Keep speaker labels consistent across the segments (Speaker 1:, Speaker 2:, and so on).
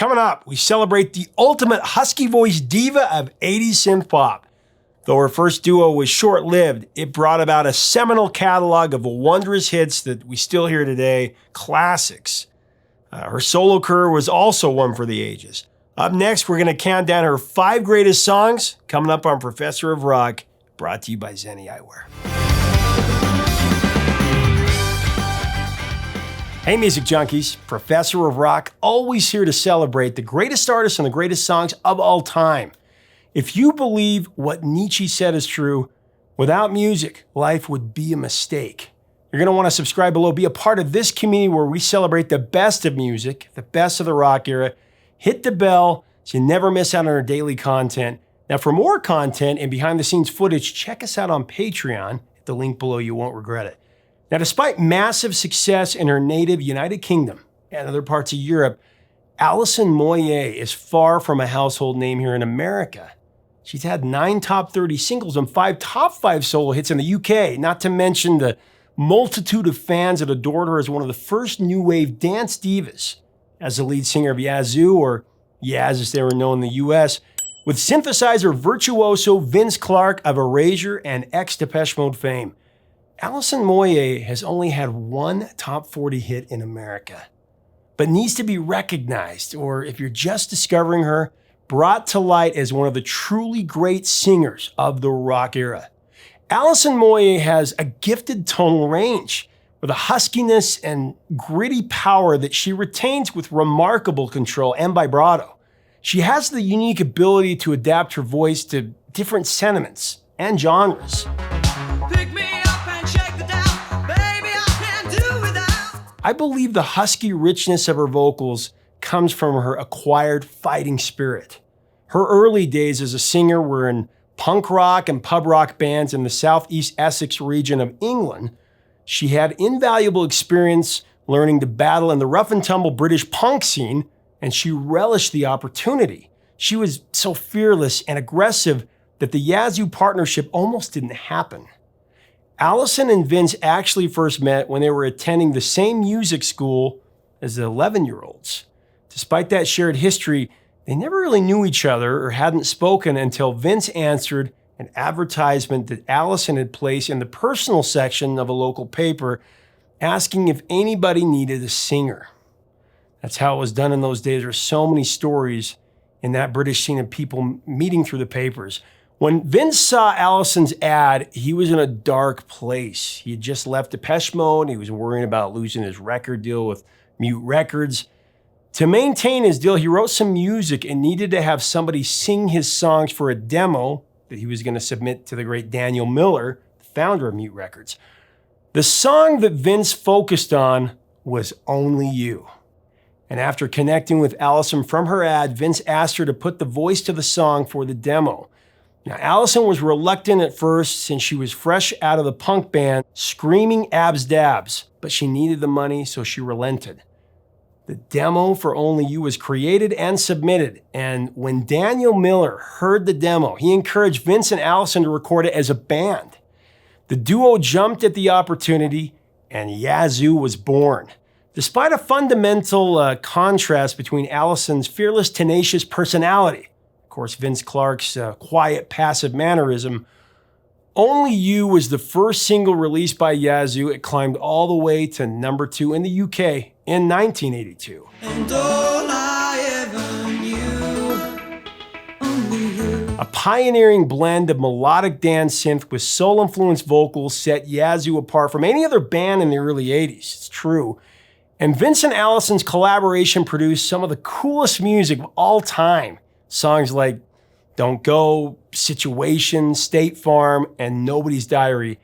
Speaker 1: Coming up, we celebrate the ultimate husky voice diva of 80s synth-pop. Though her first duo was short-lived, it brought about a seminal catalog of wondrous hits that we still hear today, classics. Her solo career was also one for the ages. Up next, we're going to count down her 5 greatest songs, coming up on Professor of Rock, brought to you by Zenni Eyewear. Hey music junkies, Professor of Rock, always here to celebrate the greatest artists and the greatest songs of all time. If you believe what Nietzsche said is true, without music, life would be a mistake. You're going to want to subscribe below, be a part of this community where we celebrate the best of music, the best of the rock era. Hit the bell so you never miss out on our daily content. Now for more content and behind the scenes footage, check us out on Patreon. Hit the link below, you won't regret it. Now despite massive success in her native United Kingdom and other parts of Europe, Alison Moyet is far from a household name here in America. She's had 9 top 30 singles and 5 top 5 solo hits in the UK, not to mention the multitude of fans that adored her as one of the first new wave dance divas. As the lead singer of Yazoo, or Yaz as they were known in the US, with synthesizer virtuoso Vince Clarke of Erasure and ex-Depeche Mode fame. Alison Moyet has only had 1 top 40 hit in America, but needs to be recognized, or if you're just discovering her, brought to light as one of the truly great singers of the rock era. Alison Moyet has a gifted tonal range with a huskiness and gritty power that she retains with remarkable control and vibrato. She has the unique ability to adapt her voice to different sentiments and genres. I believe the husky richness of her vocals comes from her acquired fighting spirit. Her early days as a singer were in punk rock and pub rock bands in the southeast Essex region of England. She had invaluable experience learning to battle in the rough and tumble British punk scene, and she relished the opportunity. She was so fearless and aggressive that the Yazoo partnership almost didn't happen. Alison and Vince actually first met when they were attending the same music school as the 11-year-olds. Despite that shared history, they never really knew each other or hadn't spoken until Vince answered an advertisement that Alison had placed in the personal section of a local paper asking if anybody needed a singer. That's how it was done in those days. There were so many stories in that British scene of people meeting through the papers. When Vince saw Alison's ad, he was in a dark place. He had just left Depeche Mode. He was worrying about losing his record deal with Mute Records. To maintain his deal, he wrote some music and needed to have somebody sing his songs for a demo that he was going to submit to the great Daniel Miller, the founder of Mute Records. The song that Vince focused on was Only You. And after connecting with Alison from her ad, Vince asked her to put the voice to the song for the demo. Now, Alison was reluctant at first since she was fresh out of the punk band screaming abs dabs, but she needed the money, so she relented. The demo for Only You was created and submitted, and when Daniel Miller heard the demo, he encouraged Vince and Alison to record it as a band. The duo jumped at the opportunity, and Yazoo was born. Despite a fundamental contrast between Alison's fearless, tenacious personality, of course, Vince Clarke's quiet, passive mannerism, Only You was the first single released by Yazoo. It climbed all the way to number 2 in the UK in 1982. And all I ever knew, only you. A pioneering blend of melodic dance synth with soul-influenced vocals set Yazoo apart from any other band in the early 80s. It's true. And Vince and Alison's collaboration produced some of the coolest music of all time. Songs like Don't Go, Situation, State Farm, and Nobody's Diary.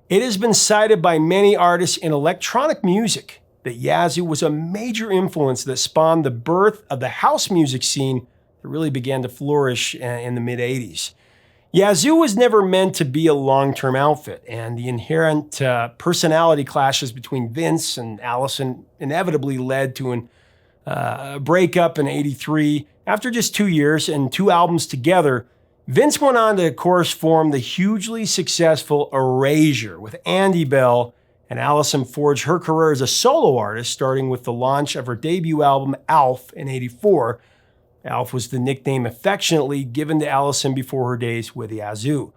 Speaker 1: It has been cited by many artists in electronic music that Yazoo was a major influence that spawned the birth of the house music scene that really began to flourish in the mid-80s. Yazoo was never meant to be a long-term outfit, and the inherent personality clashes between Vince and Alison inevitably led to a breakup in '83. After just 2 years and 2 albums together, Vince went on to, of course, form the hugely successful Erasure with Andy Bell and Alison forged her career as a solo artist, starting with the launch of her debut album, Alf, in '84. Alf was the nickname affectionately given to Alison before her days with Yazoo.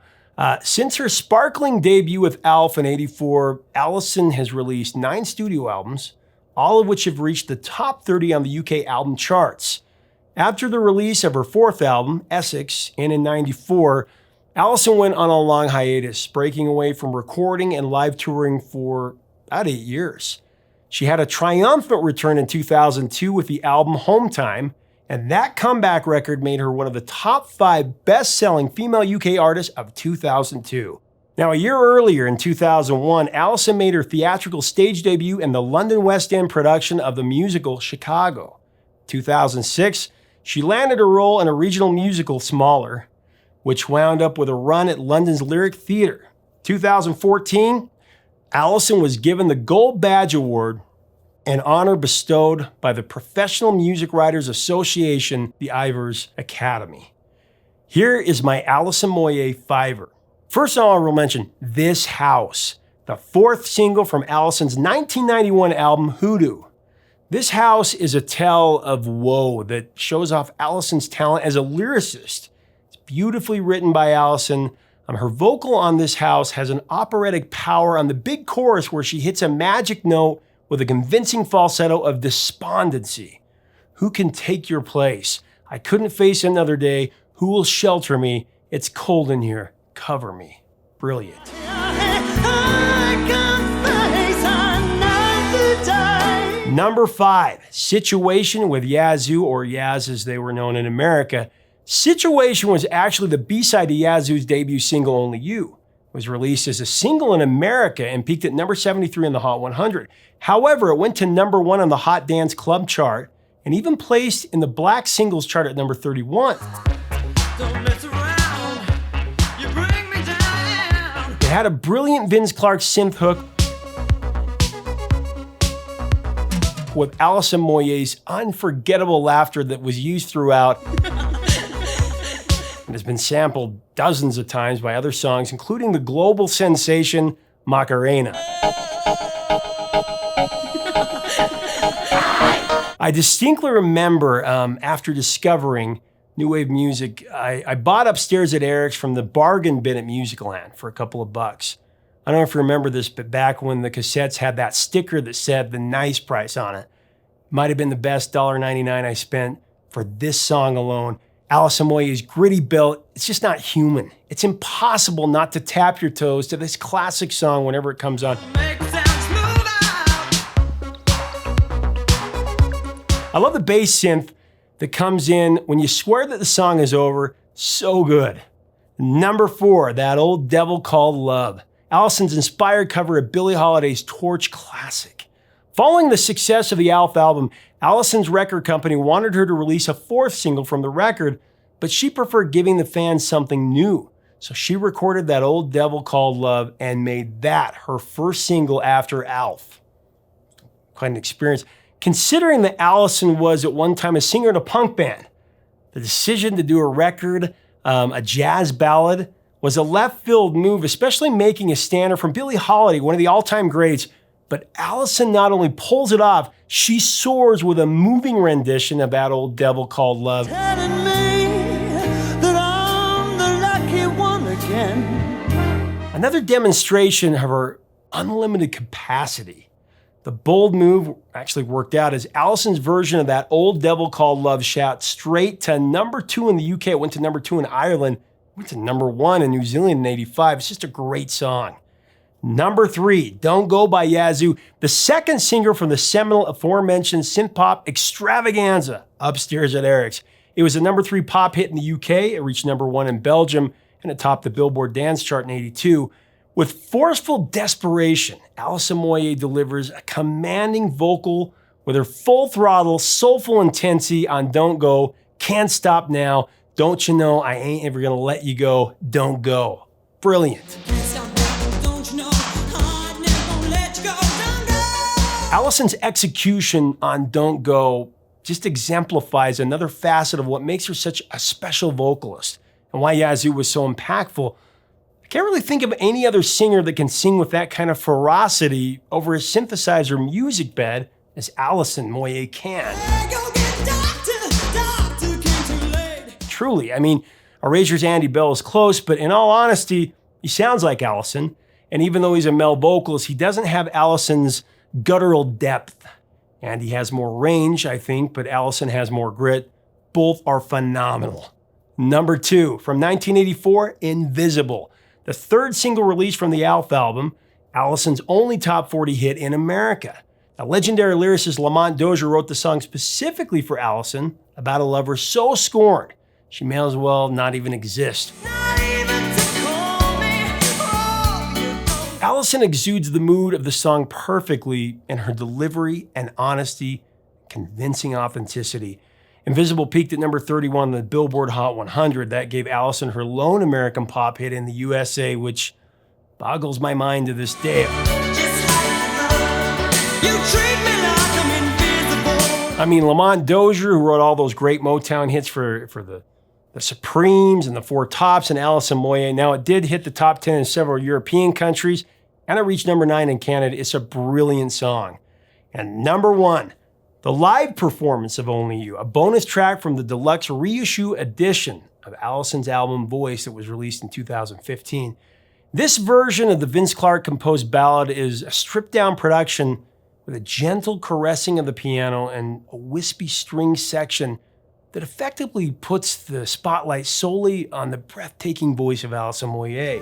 Speaker 1: Since her sparkling debut with Alf in '84, Alison has released 9 studio albums, all of which have reached the top 30 on the UK album charts. After the release of her 4th album, Essex, in '94, Alison went on a long hiatus, breaking away from recording and live touring for about 8 years. She had a triumphant return in 2002 with the album Home Time, and that comeback record made her one of the top 5 best-selling female UK artists of 2002. Now, a year earlier, in 2001, Alison made her theatrical stage debut in the London West End production of the musical Chicago. 2006, she landed a role in a regional musical, Smaller, which wound up with a run at London's Lyric Theatre. 2014, Alison was given the Gold Badge Award, an honor bestowed by the Professional Music Writers Association, the Ivors Academy. Here is my Alison Moyet fiver. First honorable mention, This House, the 4th single from Alison's 1991 album, Hoodoo. This House is a tale of woe that shows off Alison's talent as a lyricist. It's beautifully written by Alison. Her vocal on This House has an operatic power on the big chorus where she hits a magic note with a convincing falsetto of despondency. Who can take your place? I couldn't face another day. Who will shelter me? It's cold in here. Cover me. Brilliant. Number 5, Situation with Yazoo, or Yaz as they were known in America. Situation was actually the B-side to Yazoo's debut single, Only You. It was released as a single in America and peaked at number 73 on the Hot 100. However, it went to number 1 on the Hot Dance Club chart and even placed in the Black Singles chart at number 31. Don't mess around. You bring me down. It had a brilliant Vince Clarke synth hook with Alison Moyet's unforgettable laughter that was used throughout. It has been sampled dozens of times by other songs, including the global sensation Macarena. I distinctly remember after discovering new wave music, I bought Upstairs at Eric's from the bargain bin at Musicland for a couple of bucks. I don't know if you remember this, but back when the cassettes had that sticker that said the nice price on it, might have been the best $1.99 I spent for this song alone. Alison Moyet's gritty belt, it's just not human. It's impossible not to tap your toes to this classic song whenever it comes on. I love the bass synth that comes in when you swear that the song is over. So good. Number 4, That Old Devil Called Love. Alison's inspired cover of Billie Holiday's Torch classic. Following the success of the Alf album, Alison's record company wanted her to release a 4th single from the record, but she preferred giving the fans something new. So she recorded That Old Devil Called Love and made that her first single after Alf. Quite an experience. Considering that Alison was at one time a singer in a punk band, the decision to do a record, a jazz ballad, was a left-field move, especially making a standard from Billie Holiday, one of the all-time greats. But Alison not only pulls it off, she soars with a moving rendition of That Old Devil Called Love. Telling me that I'm the lucky one again. Another demonstration of her unlimited capacity. The bold move actually worked out as Alison's version of That Old Devil Called Love shot straight to number 2 in the UK. It went to number 2 in Ireland. It went to number 1 in New Zealand in '85. It's just a great song. Number 3, Don't Go by Yazoo, the second single from the seminal aforementioned synth-pop extravaganza, Upstairs at Eric's. It was a number 3 pop hit in the UK. It reached number 1 in Belgium, and it topped the Billboard Dance Chart in '82. With forceful desperation, Alison Moyet delivers a commanding vocal with her full-throttle, soulful intensity on Don't Go, Can't Stop Now, Don't You Know I Ain't Ever Gonna Let You Go, Don't Go. Brilliant. Alison's execution on Don't Go just exemplifies another facet of what makes her such a special vocalist and why Yazoo was so impactful. I Can't really think of any other singer that can sing with that kind of ferocity over a synthesizer music bed as Alison Moyet can. Truly, I mean, Erasure's Andy Bell is close, but in all honesty, he sounds like Alison. And even though he's a male vocalist, he doesn't have Alison's guttural depth. Andy has more range, I think, but Alison has more grit. Both are phenomenal. Number 2, from 1984, Invisible. The third single released from the Alf album, Alison's only top 40 hit in America. Now, legendary lyricist Lamont Dozier wrote the song specifically for Alison about a lover so scorned, she may as well not even exist. Alison exudes the mood of the song perfectly in her delivery and honesty, convincing authenticity. Invisible peaked at number 31 on the Billboard Hot 100. That gave Alison her lone American pop hit in the USA, which boggles my mind to this day. I mean, Lamont Dozier, who wrote all those great Motown hits for the Supremes and the Four Tops, and Alison Moyet. Now, it did hit the top 10 in several European countries, and it reached number 9 in Canada. It's a brilliant song. And number 1, the live performance of Only You, a bonus track from the deluxe reissue edition of Alison's album Voice that was released in 2015. This version of the Vince Clarke composed ballad is a stripped-down production with a gentle caressing of the piano and a wispy string section that effectively puts the spotlight solely on the breathtaking voice of Alison Moyet.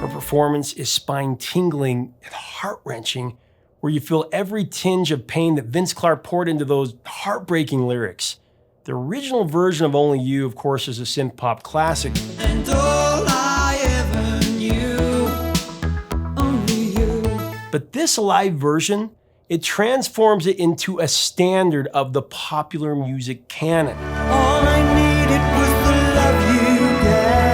Speaker 1: Her performance is spine-tingling and heart-wrenching, where you feel every tinge of pain that Vince Clarke poured into those heartbreaking lyrics. The original version of Only You, of course, is a synth-pop classic. And all I ever knew, only you. But this live version, it transforms it into a standard of the popular music canon. All I needed was the love you gave.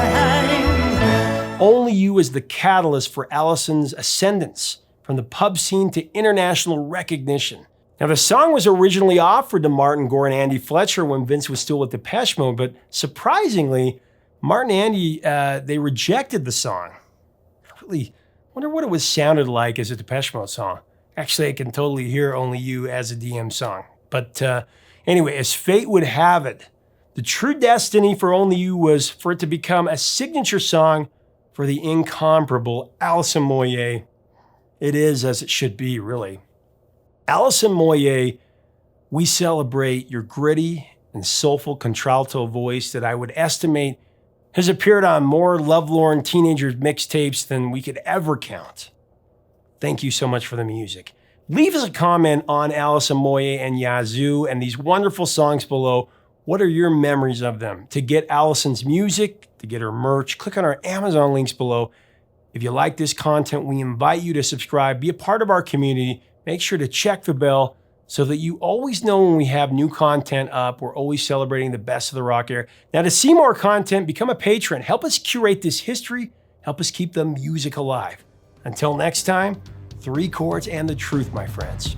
Speaker 1: Only You is the catalyst for Alison's ascendance from the pub scene to international recognition. Now, the song was originally offered to Martin Gore and Andy Fletcher when Vince was still at Depeche Mode, but surprisingly, Martin and Andy, they rejected the song. I really wonder what it was sounded like as a Depeche Mode song. Actually, I can totally hear Only You as a DM song. But anyway, as fate would have it, the true destiny for Only You was for it to become a signature song for the incomparable Alison Moyet. It is as it should be, really. Alison Moyet, we celebrate your gritty and soulful contralto voice that I would estimate has appeared on more lovelorn teenagers mixtapes than we could ever count. Thank you so much for the music. Leave us a comment on Alison Moyet and Yazoo and these wonderful songs below. What are your memories of them? To get Alison's music, to get her merch, click on our Amazon links below. If you like this content, we invite you to subscribe, be a part of our community. Make sure to check the bell so that you always know when we have new content up. We're always celebrating the best of the rock era. Now, to see more content, become a patron. Help us curate this history. Help us keep the music alive. Until next time, 3 chords and the truth, my friends.